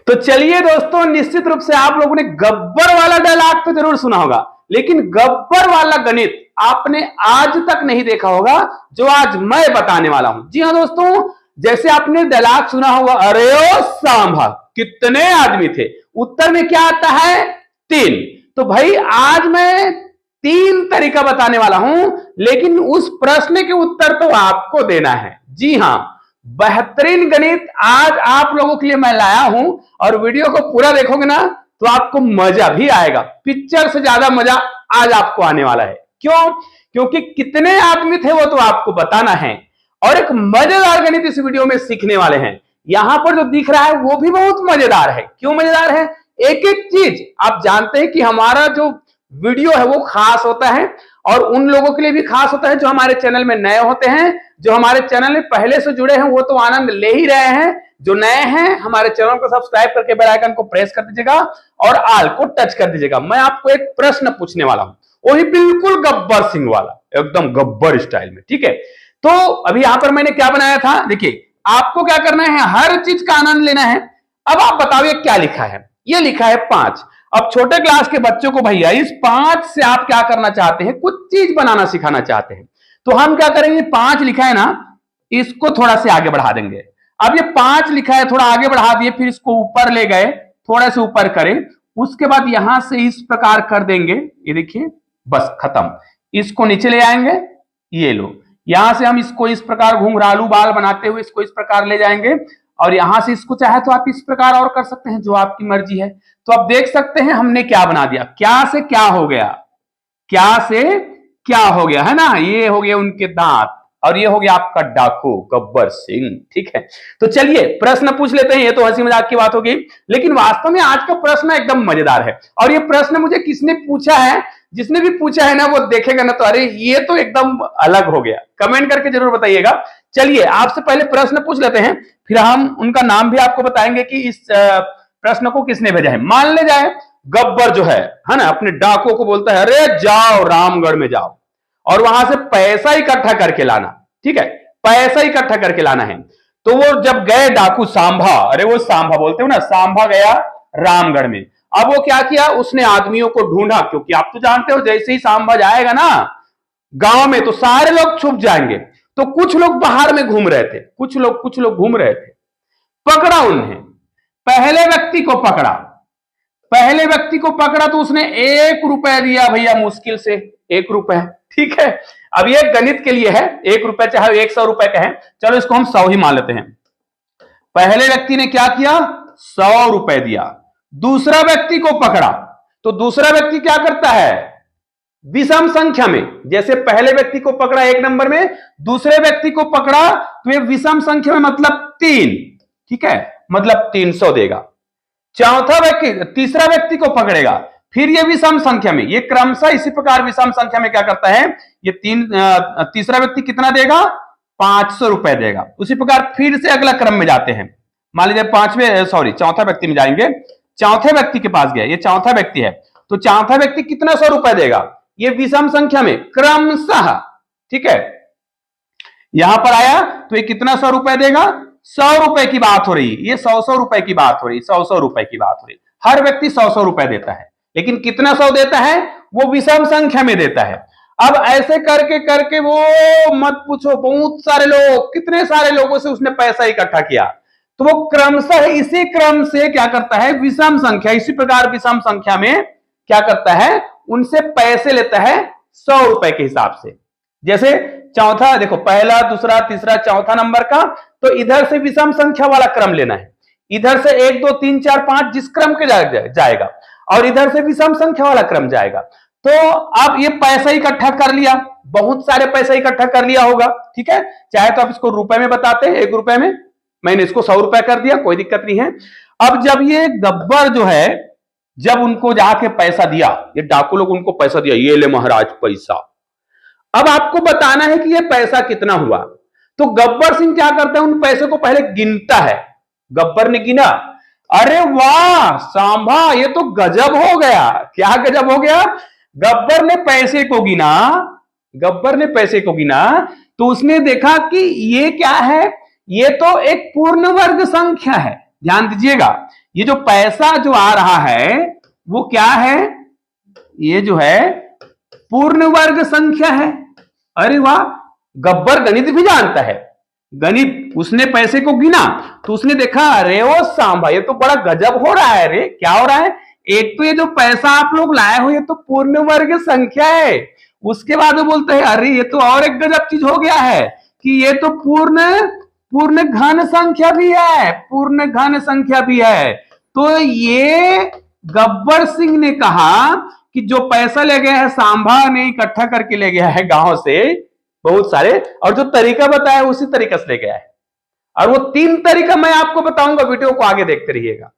तो चलिए दोस्तों, निश्चित रूप से आप लोगों ने गब्बर वाला डायलॉग तो जरूर सुना होगा, लेकिन गब्बर वाला गणित आपने आज तक नहीं देखा होगा जो आज मैं बताने वाला हूं। जी हां दोस्तों, जैसे आपने डायलॉग सुना होगा, अरे ओ सांभा कितने आदमी थे, उत्तर में क्या आता है? 3। तो भाई आज मैं 3 तरीका बताने वाला हूं, लेकिन उस प्रश्न के उत्तर तो आपको देना है। जी हां, बेहतरीन गणित आज आप लोगों के लिए मैं लाया हूं, और वीडियो को पूरा देखोगे ना तो आपको मजा भी आएगा। पिक्चर से ज्यादा मजा आज आपको आने वाला है। क्यों? क्योंकि कितने आदमी थे वो तो आपको बताना है, और एक मजेदार गणित इस वीडियो में सीखने वाले हैं। यहां पर जो दिख रहा है वो भी बहुत मजेदार है। क्यों मजेदार है? एक एक चीज आप जानते हैं कि हमारा जो वीडियो है वो खास होता है, और उन लोगों के लिए भी खास होता है जो हमारे चैनल में नए होते हैं। जो हमारे चैनल में पहले से जुड़े हैं वो तो आनंद ले ही रहे हैं, जो नए हैं हमारे चैनल को सब्सक्राइब करके बेल आइकन को प्रेस कर दीजिएगा और ऑल को टच कर दीजिएगा। मैं आपको एक प्रश्न पूछने वाला हूं, वही बिल्कुल गब्बर सिंह वाला, एकदम गब्बर स्टाइल में। ठीक है, तो अभी यहां पर मैंने क्या बनाया था, देखिए आपको क्या करना है, हर चीज का आनंद लेना है। अब आप बताओ क्या लिखा है? ये लिखा है 5। अब छोटे क्लास के बच्चों को भैया इस 5 से आप क्या करना चाहते हैं, कुछ चीज बनाना सिखाना चाहते हैं। तो हम क्या करेंगे, 5 लिखा है ना, इसको थोड़ा से आगे बढ़ा देंगे। अब ये 5 लिखा है, थोड़ा आगे बढ़ा दिए, फिर इसको ऊपर ले गए, थोड़ा से ऊपर करें, उसके बाद यहां से इस प्रकार कर देंगे। ये देखिए, बस खत्म। इसको नीचे ले आएंगे, ये लो, यहां से हम इसको इस प्रकार घुंघरालू बाल बनाते हुए इसको इस प्रकार ले जाएंगे, और यहां से इसको चाहे तो आप इस प्रकार और कर सकते हैं, जो आपकी मर्जी है। तो आप देख सकते हैं हमने क्या बना दिया, क्या से क्या हो गया, क्या से क्या हो गया, है ना। ये हो गया उनके दांत, और ये हो गया आपका डाकू गब्बर सिंह। ठीक है, तो चलिए प्रश्न पूछ लेते हैं। ये तो हंसी मजाक की बात होगी, लेकिन वास्तव में आज का प्रश्न एकदम मजेदार है। और ये प्रश्न मुझे किसने पूछा है, जिसने भी पूछा है ना वो देखेगा ना तो अरे ये तो एकदम अलग हो गया। कमेंट करके जरूर बताइएगा। चलिए आपसे पहले प्रश्न पूछ लेते हैं, फिर हम उनका नाम भी आपको बताएंगे कि इस प्रश्न को किसने भेजा है। मान ले जाए गब्बर जो है ना, अपने डाकुओं को बोलता है, अरे जाओ रामगढ़ में जाओ और वहां से पैसा इकट्ठा करके लाना। ठीक है, पैसा इकट्ठा करके लाना है। तो वो जब गए डाकू सांभा, अरे वो सांभा बोलते हो ना, सांभा गया रामगढ़ में। अब वो क्या किया, उसने आदमियों को ढूंढा, क्योंकि आप तो जानते हो जैसे ही सांभा जाएगा ना गांव में तो सारे लोग छुप जाएंगे। तो कुछ लोग बाहर में घूम रहे थे, कुछ लोग घूम रहे थे। पकड़ा उन्हें, पहले व्यक्ति को पकड़ा, पहले व्यक्ति को पकड़ा तो उसने 1 रुपया दिया भैया, मुश्किल से 1 रुपया। ठीक है, अब ये गणित के लिए है, 1 रुपया चाहे 100 रुपए का है, चलो इसको हम 100 ही मान लेते हैं। पहले व्यक्ति ने क्या किया, 100 रुपए दिया। दूसरा व्यक्ति को पकड़ा तो दूसरा व्यक्ति क्या करता है, विषम संख्या में, जैसे पहले व्यक्ति को पकड़ा 1 नंबर में, दूसरे व्यक्ति को पकड़ा तो ये विषम संख्या में मतलब 3। ठीक है, मतलब 300 देगा। चौथा व्यक्ति, तीसरा व्यक्ति को पकड़ेगा, फिर ये विषम संख्या में, ये क्रमशः इसी प्रकार विषम संख्या में क्या करता है, ये तीसरा व्यक्ति कितना देगा, 500 रुपए देगा। उसी प्रकार फिर से अगला क्रम में जाते हैं। मान लीजिए चौथा व्यक्ति में जाएंगे, चौथे व्यक्ति के पास गया, ये चौथा व्यक्ति है, तो चौथा व्यक्ति कितना 100 रुपए देगा, ये विषम संख्या में क्रमशः। ठीक है, यहां पर आया तो ये कितना 100 रुपए देगा, 100 रुपए की बात हो रही, ये 100 रुपए की बात हो रही, 100 रुपए की बात हो रही। हर व्यक्ति 100 रुपए देता है, लेकिन कितना 100 देता है, वो विषम संख्या में देता है। अब ऐसे करके करके वो मत पूछो, बहुत सारे लोग, कितने सारे लोगों से उसने पैसा इकट्ठा किया। तो वो क्रमशः इसी क्रम से क्या करता है, विषम संख्या, इसी प्रकार विषम संख्या में क्या करता है, उनसे पैसे लेता है 100 रुपए के हिसाब से। जैसे चौथा, देखो पहला, दूसरा, तीसरा, चौथा नंबर का, तो इधर से विषम संख्या वाला क्रम लेना है, इधर से 1 2 3 4 5 जिस क्रम के जाएगा, और इधर से विषम संख्या वाला क्रम जाएगा। तो अब ये पैसा इकट्ठा कर लिया, बहुत सारे पैसा इकट्ठा कर लिया होगा। ठीक है, चाहे तो आप इसको रुपए में बताते हैं, 1 रुपए में, मैंने इसको 100 रुपए कर दिया, कोई दिक्कत नहीं है। अब जब ये गब्बर जो है, जब उनको जाके पैसा दिया, ये डाकू लोग उनको पैसा दिया, ये ले महाराज पैसा। अब आपको बताना है कि ये पैसा कितना हुआ। तो गब्बर सिंह क्या करता है, उन पैसे को पहले गिनता है। गब्बर ने गिना, अरे वाह सांभा, ये तो गजब हो गया। क्या गजब हो गया, गब्बर ने पैसे को गिना, गब्बर ने पैसे को गिना, तो उसने देखा कि ये क्या है, ये तो एक पूर्ण वर्ग संख्या है। ध्यान दीजिएगा, ये जो पैसा जो आ रहा है वो क्या है, ये जो है पूर्ण वर्ग संख्या है। अरे वाह, गब्बर गणित भी जानता है। गणित, उसने पैसे को गिना तो उसने देखा अरे ओ सांभा ये तो बड़ा गजब हो रहा है। रे क्या हो रहा है, एक तो ये जो पैसा आप लोग लाए हो ये तो पूर्ण वर्ग संख्या है, उसके बाद वो बोलते हैं अरे ये तो और एक गजब चीज हो गया है कि ये तो पूर्ण घन संख्या भी है, पूर्ण घन संख्या भी है। तो ये गब्बर सिंह ने कहा कि जो पैसा ले गया है सांभा ने इकट्ठा करके ले गया है गांव से बहुत सारे, और जो तरीका बताया उसी तरीके से ले गया है। और वो 3 तरीका मैं आपको बताऊंगा, वीडियो को आगे देखते रहिएगा।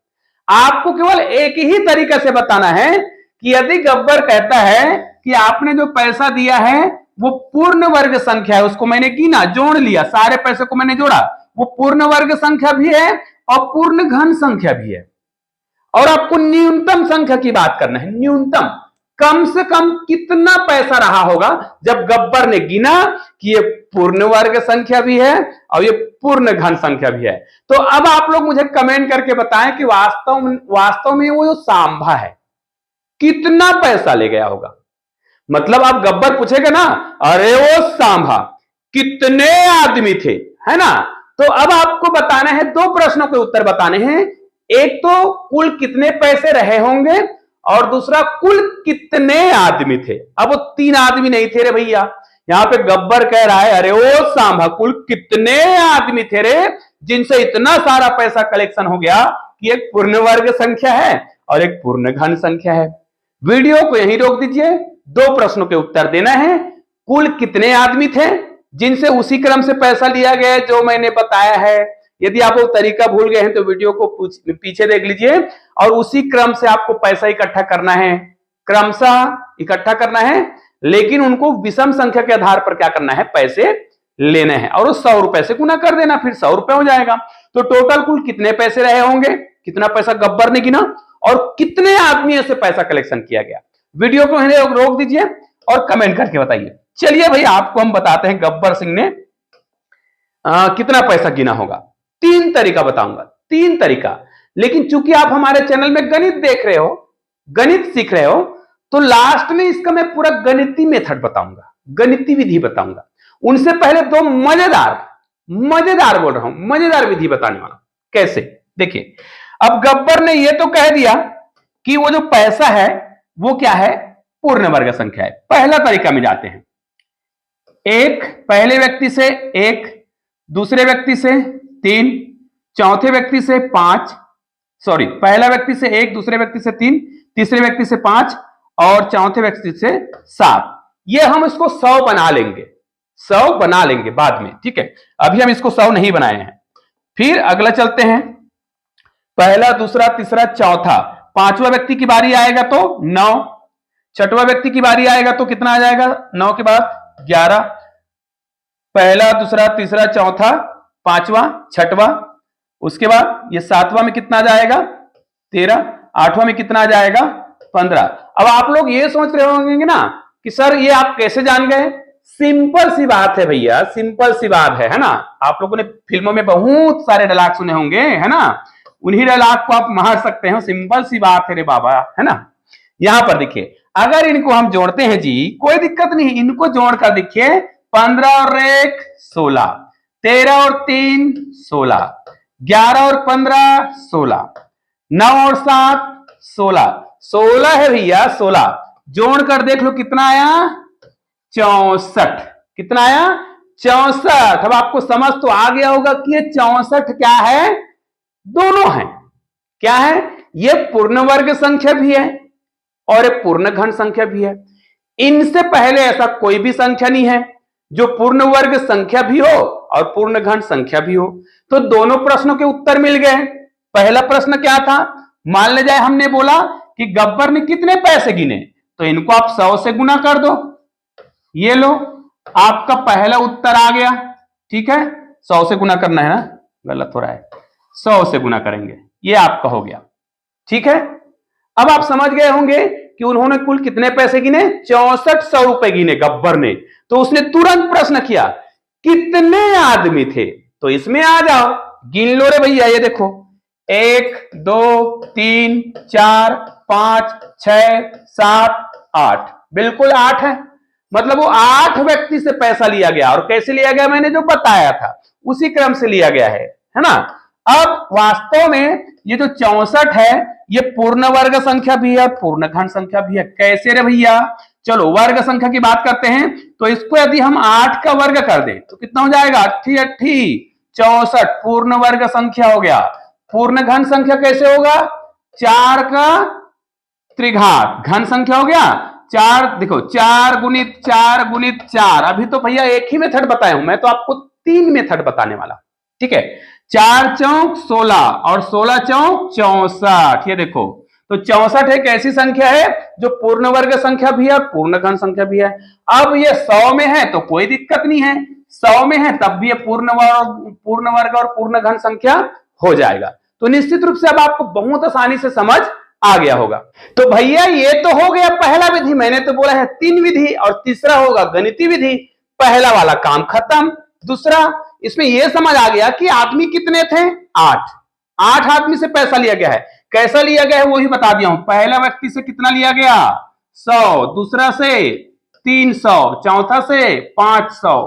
आपको केवल एक ही तरीके से बताना है कि यदि गब्बर कहता है कि आपने जो पैसा दिया है वो पूर्ण वर्ग संख्या है, उसको मैंने गिना, जोड़ लिया, सारे पैसे को मैंने जोड़ा, वो पूर्ण वर्ग संख्या भी है और पूर्ण घन संख्या भी है। और आपको न्यूनतम संख्या की बात करना है, न्यूनतम, कम से कम कितना पैसा रहा होगा जब गब्बर ने गिना कि ये पूर्ण वर्ग संख्या भी है और ये पूर्ण घन संख्या भी है। तो अब आप लोग मुझे कमेंट करके बताएं कि वास्तव में वो जो सांभा है कितना पैसा ले गया होगा। मतलब आप गब्बर पूछेगा ना अरे वो सांभा कितने आदमी थे, है ना। तो अब आपको बताना है, 2 प्रश्नों के उत्तर बताने हैं। एक तो कुल कितने पैसे रहे होंगे और दूसरा कुल कितने आदमी थे। अब वो 3 आदमी नहीं थे रे भैया, यहां पे गब्बर कह रहा है अरे ओ सांभा कुल कितने आदमी थे रे जिनसे इतना सारा पैसा कलेक्शन हो गया कि एक पूर्ण वर्ग संख्या है और एक पूर्ण घन संख्या है। वीडियो को यहीं रोक दीजिए, 2 प्रश्नों के उत्तर देना है। कुल कितने आदमी थे जिनसे उसी क्रम से पैसा लिया गया जो मैंने बताया है। यदि आप वो तरीका भूल गए हैं तो वीडियो को पीछे देख लीजिए, और उसी क्रम से आपको पैसा इकट्ठा करना है, क्रमशः इकट्ठा करना है, लेकिन उनको विषम संख्या के आधार पर क्या करना है, पैसे लेने हैं और 100 रुपए से गुना कर देना, फिर 100 रुपए हो जाएगा। तो टोटल कुल कितने पैसे रहे होंगे, कितना पैसा गब्बर ने गिना और कितने आदमियों से पैसा कलेक्शन किया गया। वीडियो को रोक दीजिए और कमेंट करके बताइए। चलिए भाई आपको हम बताते हैं गब्बर सिंह ने कितना पैसा गिना होगा। 3 तरीका बताऊंगा, 3 तरीका। लेकिन चूंकि आप हमारे चैनल में गणित देख रहे हो, गणित सीख रहे हो, तो लास्ट में इसका मैं पूरा गणितीय मेथड बताऊंगा, गणितीय विधि बताऊंगा। उनसे पहले 2 मजेदार बोल रहा हूं, मजेदार विधि बताने वाला। कैसे, देखिए। अब गब्बर ने यह तो कह दिया कि वो जो पैसा है वो क्या है, पूर्ण वर्ग संख्या है। पहला तरीका में जाते हैं। एक, पहले व्यक्ति से 1, दूसरे व्यक्ति से 3, चौथे व्यक्ति से 5, सॉरी, पहला व्यक्ति से 1, दूसरे व्यक्ति से 3, तीसरे व्यक्ति से 5 और चौथे व्यक्ति से 7। ये हम इसको 100 बना लेंगे, 100 बना लेंगे बाद में, ठीक है। अभी हम इसको 100 नहीं बनाए हैं। फिर अगला चलते हैं, पहला, दूसरा, तीसरा, चौथा, 5वां व्यक्ति की बारी आएगा तो 9, 6वां व्यक्ति की बारी आएगा तो कितना आ जाएगा, 9 के बाद 11, पहला, दूसरा, तीसरा, चौथा, 5वां, 6वां, उसके बाद ये 7वां में कितना आ जाएगा, 13, 8वां में कितना आ जाएगा, 15। अब आप लोग ये सोच रहे होंगे ना कि सर ये आप कैसे जान गए। सिंपल सी बात है भैया, सिंपल सी बात है ना। आप लोगों ने फिल्मों में बहुत सारे डायलॉग सुने होंगे, है ना, उन्हीं डायलॉग को आप मार सकते हो। सिंपल सी बात है रे बाबा, है ना। यहां पर देखिए, अगर इनको हम जोड़ते हैं जी, कोई दिक्कत नहीं, इनको जोड़कर देखिए, 15 और 1 16, 13 और 3 16, 11 और 15 16, 9 और 7 16, 16 है भैया, 16 जोड़कर देख लो कितना आया, 64। कितना आया, 64। अब आपको समझ तो आ गया होगा कि ये 64 क्या है, दोनों है। क्या है, ये पूर्ण वर्ग संख्या भी है और ये पूर्ण घन संख्या भी है। इनसे पहले ऐसा कोई भी संख्या नहीं है जो पूर्ण वर्ग संख्या भी हो और पूर्ण घन संख्या भी हो। तो दोनों प्रश्नों के उत्तर मिल गए। पहला प्रश्न क्या था, मान ले जाए हमने बोला कि गब्बर ने कितने पैसे गिने, तो इनको आप 100 से गुना कर दो। ये लो, आपका पहला उत्तर आ गया, ठीक है। 100 से गुना करना है ना, गलत हो रहा है, 100 से गुना करेंगे, ये आपका हो गया, ठीक है। अब आप समझ गए होंगे कि उन्होंने कुल कितने पैसे गिने, 6400 रुपए गिने गब्बर ने। तो उसने तुरंत प्रश्न किया कितने आदमी थे, तो इसमें आ जाओ, गिन लो रे भैया। ये देखो, 1 2 3 4 5 6 7 8, बिल्कुल 8 है। मतलब वो 8 व्यक्ति से पैसा लिया गया, और कैसे लिया गया मैंने जो बताया था उसी क्रम से लिया गया है ना। अब वास्तव में ये जो 64 है ये पूर्ण वर्ग संख्या भी है, पूर्ण घन संख्या भी है। कैसे रे भैया, चलो वर्ग संख्या की बात करते हैं। तो इसको यदि हम 8 का वर्ग कर दें तो कितना हो जाएगा, 8 64 पूर्ण वर्ग संख्या हो गया। पूर्ण घन संख्या कैसे होगा, 4 का त्रिघात घन संख्या हो गया। 4 देखो 4 गुणित 4 गुणित 4, अभी तो भैया एक ही मेथड बताया हूं, मैं तो आपको 3 मेथड बताने वाला, ठीक है। 4 चौक 16 और 16 चौक 64, ये देखो तो 64 एक ऐसी संख्या है जो पूर्ण वर्ग संख्या भी है और पूर्ण घन संख्या भी है। अब ये 100 में है तो कोई दिक्कत नहीं है, 100 में है तब भी ये पूर्ण वर्ग और पूर्ण घन संख्या हो जाएगा। तो निश्चित रूप से अब आपको बहुत आसानी से समझ आ गया होगा। तो भैया ये तो हो गया पहला विधि, मैंने तो बोला है 3 विधि, और तीसरा होगा गणितीय विधि। पहला वाला काम खत्म। दूसरा, इसमें यह समझ आ गया कि आदमी कितने थे, 8 आदमी से पैसा लिया गया है। कैसा लिया गया है वो ही बता दिया हूं। पहला व्यक्ति से कितना लिया गया, 100, दूसरा से 300, चौथा से 500,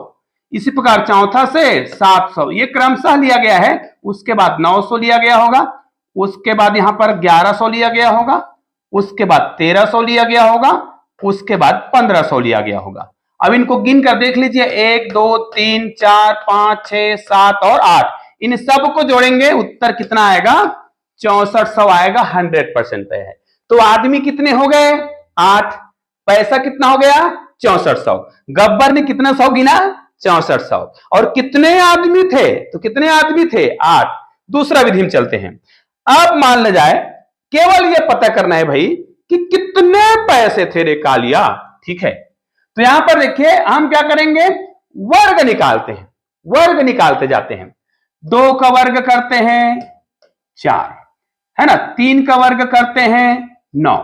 इसी प्रकार चौथा से 700, ये क्रमशः लिया गया है। उसके बाद 900 लिया गया होगा, उसके बाद यहां पर 1100 लिया गया होगा, उसके बाद 1300 लिया गया होगा, उसके बाद 1500 लिया गया होगा। अब इनको गिन कर देख लीजिए, 1 2 3 4 5 6 7 और 8, इन सब को जोड़ेंगे उत्तर कितना आएगा, 6400 आएगा। 100% है। तो आदमी कितने हो गए, 8, पैसा कितना हो गया, 6400। गब्बर ने कितना 100 गिना, 6400। और कितने आदमी थे, तो कितने आदमी थे, 8। दूसरा विधि में चलते हैं। अब मान ले जाए केवल यह पता करना है भाई कि कितने पैसे थे रे कालिया, ठीक है। तो यहां पर देखिए हम क्या करेंगे, वर्ग निकालते हैं, वर्ग निकालते जाते हैं। 2 का वर्ग करते हैं 4, है ना। 3 का वर्ग करते हैं 9,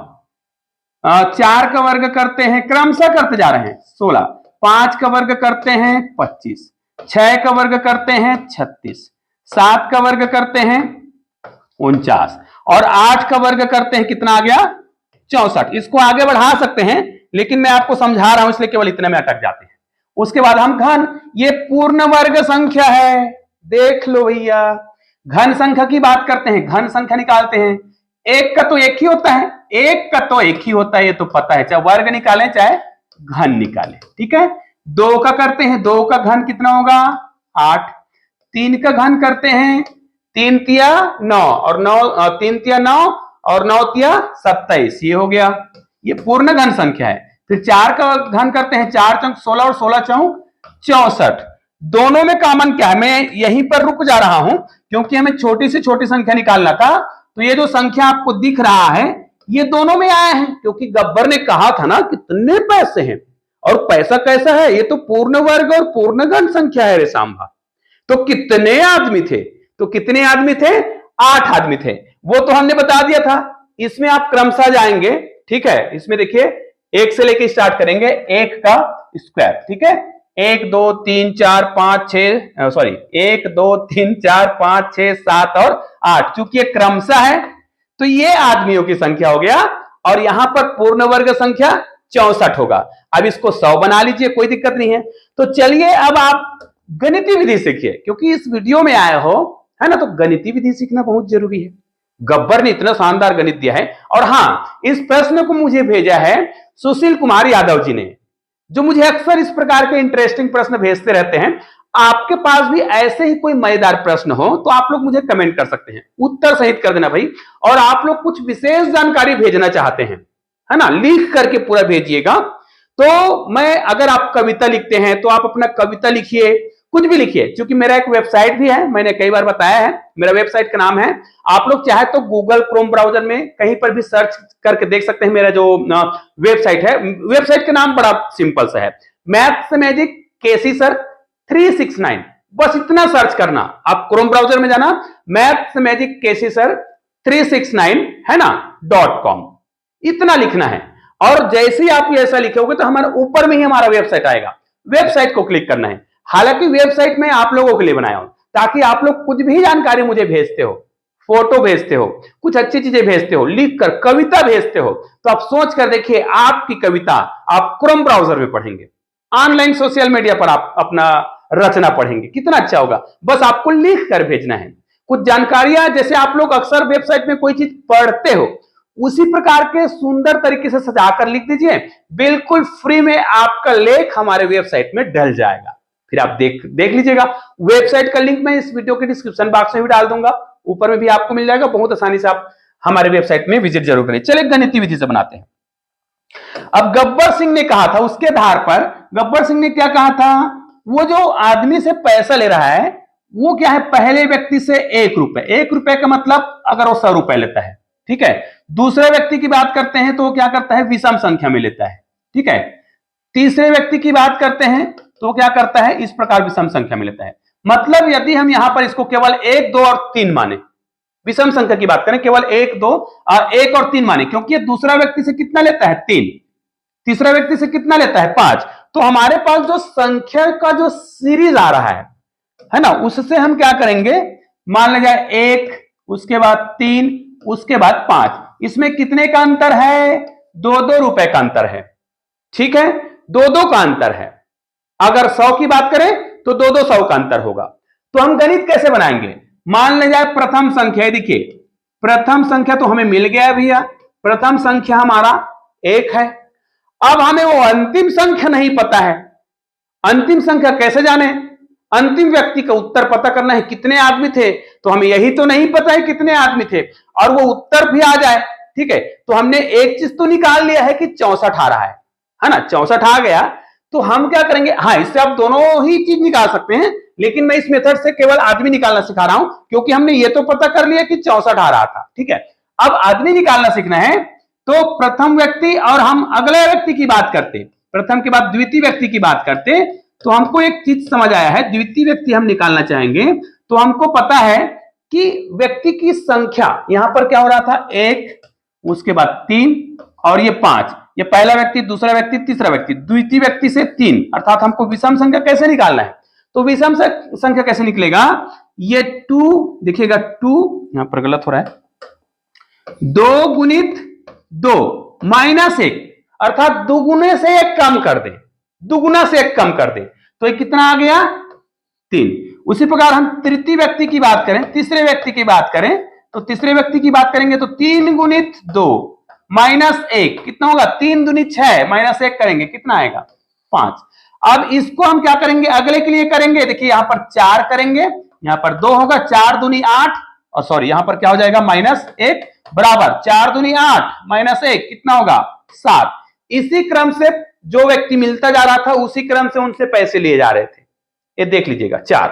4 का वर्ग करते हैं, क्रमशः करते जा रहे हैं 16, 5 का वर्ग करते हैं 25, 6 का वर्ग करते हैं 36, 7 का वर्ग करते हैं 49 और 8 का वर्ग करते हैं, कितना आ गया, 64। इसको आगे बढ़ा सकते हैं लेकिन मैं आपको समझा रहा हूं इसलिए केवल इतने में अटक जाते हैं। उसके बाद हम घन, ये पूर्ण वर्ग संख्या है, देख लो भैया। घन संख्या की बात करते हैं, घन संख्या निकालते हैं। एक का तो एक ही होता है, एक का तो एक ही होता है, ये तो पता है, चाहे वर्ग निकालें चाहे घन निकालें, ठीक है। 2 का करते हैं, 2 का घन कितना होगा, 8। 3 का घन करते हैं, 3 तिया 9 और 9, 3 तिया 9 और 9 तिया 27, ये हो गया, ये पूर्ण घन संख्या है। फिर 4 का घन करते हैं, 4 चौक 16 और 16 चौक 64। दोनों में कॉमन क्या है, मैं यहीं पर रुक जा रहा हूं क्योंकि हमें छोटी से छोटी संख्या निकालना था। तो ये जो संख्या आपको दिख रहा है ये दोनों में आया है, क्योंकि गब्बर ने कहा था ना कितने पैसे हैं, और पैसा कैसा है, ये तो पूर्ण वर्ग और पूर्ण घन संख्या है रे सांभा। तो कितने आदमी थे, तो कितने आदमी थे, 8 आदमी थे, वो तो हमने बता दिया था। इसमें आप क्रमशः जाएंगे, ठीक है। इसमें देखिए 1 से लेके स्टार्ट करेंगे, 1 का स्क्वायर, ठीक है। 1 2 3 4 5 6 सॉरी 1 2 3 4 5 6 7 और 8, चूंकि ये क्रमशः है तो ये आदमियों की संख्या हो गया, और यहां पर पूर्ण वर्ग संख्या 64 होगा। अब इसको 100 बना लीजिए, कोई दिक्कत नहीं है। तो चलिए अब आप गणितीय विधि सीखिए, क्योंकि इस वीडियो में आए हो, है ना, तो गणितीय विधि सीखना बहुत जरूरी है। गब्बर ने इतना शानदार गणित दिया है। और हां, इस प्रश्न को मुझे भेजा है सुशील कुमार यादव जी ने, जो मुझे अक्सर इस प्रकार के इंटरेस्टिंग प्रश्न भेजते रहते हैं। आपके पास भी ऐसे ही कोई मजेदार प्रश्न हो तो आप लोग मुझे कमेंट कर सकते हैं, उत्तर सहित कर देना भाई। और आप लोग कुछ विशेष जानकारी भेजना चाहते हैं, है ना, लिख करके पूरा भेजिएगा। तो मैं, अगर आप कविता लिखते हैं तो आप अपना कविता लिखिए, कुछ भी लिखिए, क्योंकि मेरा एक वेबसाइट भी है, मैंने कई बार बताया है, मेरा वेबसाइट का नाम है, आप लोग चाहे तो गूगल क्रोम ब्राउजर में कहीं पर भी सर्च करके देख सकते हैं। मेरा जो वेबसाइट है, वेबसाइट का नाम बड़ा सिंपल सा है, मैथ्स मैजिक केसी सर 369, बस इतना सर्च करना। आप क्रोम ब्राउजर में जाना, मैथ्स मैजिक केसी सर 369, है ना, .com, इतना लिखना है। और जैसे ही आप ऐसा लिखोगे तो हमारे ऊपर में ही हमारा वेबसाइट आएगा, वेबसाइट को क्लिक करना है। हालांकि वेबसाइट में आप लोगों के लिए बनाया हूं ताकि आप लोग कुछ भी जानकारी मुझे भेजते हो, फोटो भेजते हो, कुछ अच्छी चीजें भेजते हो, लिखकर कविता भेजते हो, तो आप सोच कर देखिए आपकी कविता आप क्रोम ब्राउजर में पढ़ेंगे, ऑनलाइन सोशल मीडिया पर आप अपना रचना पढ़ेंगे, कितना अच्छा होगा। बस आपको लिख कर भेजना है। कुछ जानकारियां जैसे आप लोग अक्सर वेबसाइट में कोई चीज पढ़ते हो, उसी प्रकार के सुंदर तरीके से सजाकर लिख दीजिए, बिल्कुल फ्री में आपका लेख हमारे वेबसाइट में डल जाएगा। फिर आप देख लीजिएगा। वेबसाइट का लिंक मैं इस वीडियो के डिस्क्रिप्शन बॉक्स में भी डाल दूंगा, ऊपर में भी आपको मिल जाएगा। बहुत आसानी से आप हमारे वेबसाइट में विजिट जरूर करें। चलिए गणितीय विधि से बनाते हैं। अब गब्बर सिंह ने कहा था, उसके आधार पर गब्बर सिंह ने क्या कहा था, वो जो आदमी से पैसा ले रहा है वो क्या है, पहले व्यक्ति से 1 रुपए। 1 रुपए का मतलब अगर वो 100 रुपए लेता है, ठीक है। दूसरे व्यक्ति की बात करते हैं तो वो क्या करता है, विषम संख्या में लेता है, ठीक है। तीसरे व्यक्ति की बात करते हैं तो क्या करता है, इस प्रकार विषम संख्या में लेता है। मतलब यदि हम यहां पर इसको केवल 1, 2 और 3 माने, विषम संख्या की बात करें, केवल 1, 2 1 और 3 माने, क्योंकि ये दूसरा व्यक्ति से कितना लेता है 3, तीसरा व्यक्ति से कितना लेता है 5। तो हमारे पास जो संख्या का जो सीरीज आ रहा है ना, उससे हम क्या करेंगे, मान लिया जाए 1, उसके बाद 3, उसके बाद 5, इसमें कितने का अंतर है, 2-2 रुपए का अंतर है, ठीक है, 2-2 का अंतर है। अगर 100 की बात करें तो 2-2 100 का अंतर होगा। तो हम गणित कैसे बनाएंगे, मान लिया जाए प्रथम संख्या, देखिए प्रथम संख्या तो हमें मिल गया भैया, प्रथम संख्या हमारा 1 है। अब हमें वो अंतिम संख्या नहीं पता है, अंतिम संख्या कैसे जाने, अंतिम व्यक्ति का उत्तर पता करना है, कितने आदमी थे, तो हमें यही तो नहीं पता है कितने आदमी थे, और वो उत्तर भी आ जाए, ठीक है। तो हमने एक चीज तो निकाल लिया है कि 64 आ रहा है ना, 64 आ गया। तो हम क्या करेंगे, हाँ इससे आप दोनों ही चीज निकाल सकते हैं, लेकिन मैं इस मेथड से केवल आदमी निकालना सिखा रहा हूं, क्योंकि हमने ये तो पता कर लिया कि 64 आ रहा था, ठीक है। अब आदमी निकालना सीखना है, तो प्रथम व्यक्ति और हम अगले व्यक्ति की बात करते, प्रथम के बाद द्वितीय व्यक्ति की बात करते, तो हमको एक चीज समझ आया है, द्वितीय व्यक्ति हम निकालना चाहेंगे तो हमको पता है कि व्यक्ति की संख्या यहां पर क्या हो रहा था, 1, उसके बाद 3 और ये 5, ये पहला व्यक्ति, दूसरा व्यक्ति, तीसरा व्यक्ति, द्वितीय व्यक्ति से 3, अर्थात हमको विषम संख्या कैसे निकालना है। तो विषम संख्या कैसे निकलेगा, ये 2 देखिएगा, 2 यहां पर गलत हो रहा है, 2 गुणित 2 माइनस 1, अर्थात दुगुने से 1 कम कर दे, दुगुना से 1 कम कर दे, तो ये कितना आ गया 3। उसी प्रकार हम तृतीय व्यक्ति की बात करें, तीसरे व्यक्ति की बात करें, तो तीसरे व्यक्ति की बात करेंगे तो 3 गुणित 2 माइनस 1 कितना होगा, 3 दूनी 6 माइनस 1 करेंगे, कितना आएगा 5। अब इसको हम क्या करेंगे, अगले के लिए करेंगे, देखिए यहां पर 4 करेंगे, यहां पर 2 होगा, 4 दूनी 8, और सॉरी यहां पर क्या हो जाएगा माइनस 1 बराबर 4 दूनी 8 माइनस 1 कितना होगा 7। इसी क्रम से जो व्यक्ति मिलता जा रहा था उसी क्रम से उनसे पैसे लिए जा रहे थे, ये देख लीजिएगा 4।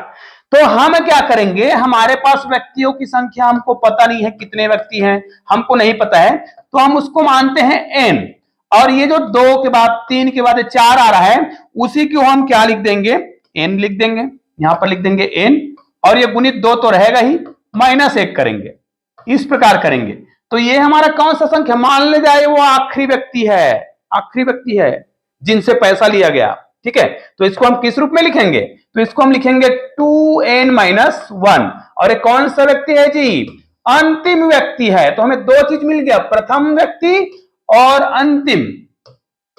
तो हम क्या करेंगे, हमारे पास व्यक्तियों की संख्या हमको पता नहीं है, कितने व्यक्ति हैं हमको नहीं पता है, तो हम उसको मानते हैं n, और ये जो 2 के बाद 3 के बाद 4 आ रहा है, उसी को हम क्या लिख देंगे, n लिख देंगे, यहां पर लिख देंगे n, और ये गुणित 2 तो रहेगा ही, माइनस 1 करेंगे, इस प्रकार करेंगे। तो ये हमारा कौन सा संख्या, मान ले जाए वो आखिरी व्यक्ति है, आखिरी व्यक्ति है जिनसे पैसा लिया गया, ठीक है। तो इसको हम किस रूप में लिखेंगे, तो इसको हम लिखेंगे 2n-1, और ये कौन सा व्यक्ति है जी, अंतिम व्यक्ति है। तो हमें 2 चीज मिल गया, प्रथम व्यक्ति और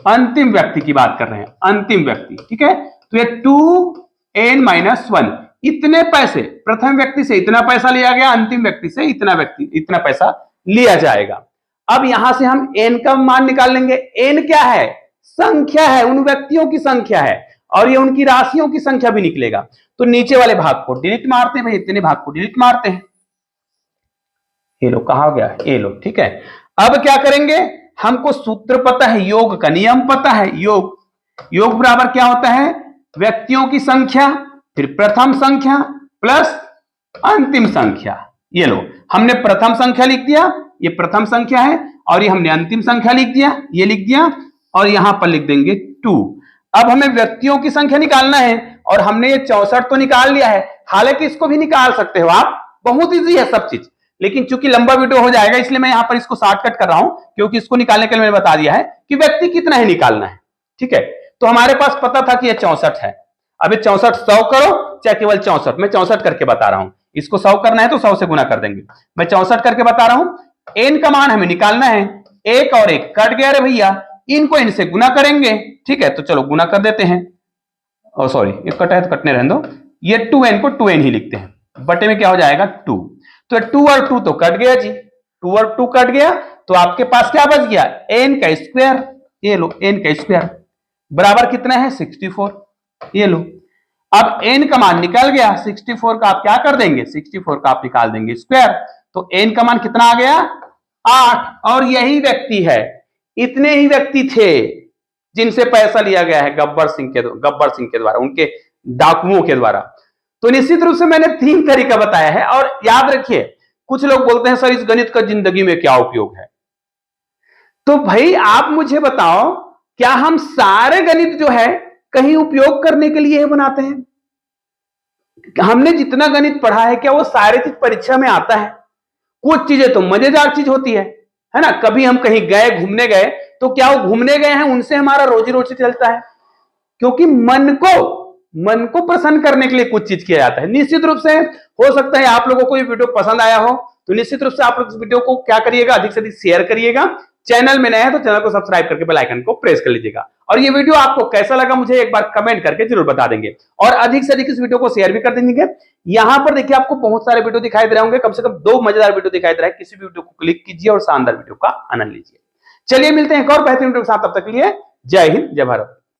अंतिम व्यक्ति की बात कर रहे हैं, अंतिम व्यक्ति, ठीक है। तो ये 2n-1, इतने पैसे प्रथम व्यक्ति से इतना पैसा लिया गया, अंतिम व्यक्ति से इतना पैसा लिया जाएगा। अब यहां से हम n का मान निकाल लेंगे। n क्या है, संख्या है, उन व्यक्तियों की संख्या है, और ये उनकी राशियों की संख्या भी निकलेगा। तो नीचे वाले भाग को डिलीट मारते हैं भाई, इतने भाग को डिलीट मारते हैं, ये लो कहा गया, ये लो, ठीक है। अब क्या करेंगे, हमको सूत्र पता है, योग का नियम पता है, योग बराबर क्या होता है, व्यक्तियों की संख्या फिर प्रथम संख्या प्लस अंतिम संख्या। ये लो हमने प्रथम संख्या लिख दिया, ये प्रथम संख्या है, और ये हमने अंतिम संख्या लिख दिया, ये लिख दिया, और यहां पर लिख देंगे 2। अब हमें व्यक्तियों की संख्या निकालना है, और हमने ये 64 तो निकाल लिया है, हालांकि इसको भी निकाल सकते हो आप, बहुत इजी है सब चीज, लेकिन चूंकि लंबा वीडियो हो जाएगा इसलिए मैं यहां पर इसको शॉर्टकट कर रहा हूं, क्योंकि इसको निकालने के लिए मैंने बता दिया है कि व्यक्ति कितना ही निकालना है, ठीक है। तो हमारे पास पता था कि ये 64 है। अब ये 64 100 करो चाहे केवल 64, मैं 64 करके बता रहा हूं, इसको 100 करना है तो 100 से गुना कर देंगे। मैं 64 करके बता रहा हूं। n का मान हमें निकालना है, एक और एक कट गया रे भैया, इनको इनसे गुना करेंगे। ठीक है, तो चलो गुना कर देते हैं। सॉरी, ये कटा है तो कटने रहने दो। ये 2n को 2n ही लिखते हैं, बटे में क्या हो जाएगा 2। तो 2 और 2 तो कट गया जी, 2 और 2 कट गया, तो आपके पास क्या बच गया, n का स्क्वायर। ये लो n का स्क्वायर बराबर कितना है 64। ये लो, अब n का मान निकल गया, 64 का आप क्या कर देंगे, 64 का आप निकाल देंगे स्क्वायर, तो n का मान कितना आ गया 8। और यही व्यक्ति है, इतने ही व्यक्ति थे जिनसे पैसा लिया गया है गब्बर सिंह के द्वारा, उनके डाकुओं के द्वारा। तो निश्चित रूप से मैंने 3 तरीका बताया है। और याद रखिए, कुछ लोग बोलते हैं सर इस गणित का जिंदगी में क्या उपयोग है। तो भाई आप मुझे बताओ, क्या हम सारे गणित जो है कहीं उपयोग करने के लिए बनाते हैं? हमने जितना गणित पढ़ा है क्या वो सारी चीज परीक्षा में आता है? कुछ चीजें तो मजेदार चीज होती है ना। कभी हम कहीं गए, घूमने गए, तो क्या वो घूमने गए हैं उनसे हमारा रोजी रोटी चलता है? क्योंकि मन को प्रसन्न करने के लिए कुछ चीज किया जाता है। निश्चित रूप से हो सकता है आप लोगों को ये वीडियो पसंद आया हो, तो निश्चित रूप से आप लोग इस वीडियो को क्या करिएगा, अधिक से अधिक शेयर करिएगा। चैनल में नए हैं तो चैनल को सब्सक्राइब करके बेल आइकन को प्रेस कर लीजिएगा। और ये वीडियो आपको कैसा लगा मुझे एक बार कमेंट करके जरूर बता देंगे, और अधिक से अधिक इस वीडियो को शेयर भी कर देंगे। यहां पर देखिए आपको बहुत सारे वीडियो दिखाई दे रहे होंगे, कम से कम 2 मजेदार वीडियो दिखाई दे रहा है। किसी भी वीडियो को क्लिक कीजिए और शानदार वीडियो का आनंद लीजिए। चलिए मिलते हैं एक और बेहतरीन वीडियो के साथ, तब तक के लिए जय हिंद, जय भारत।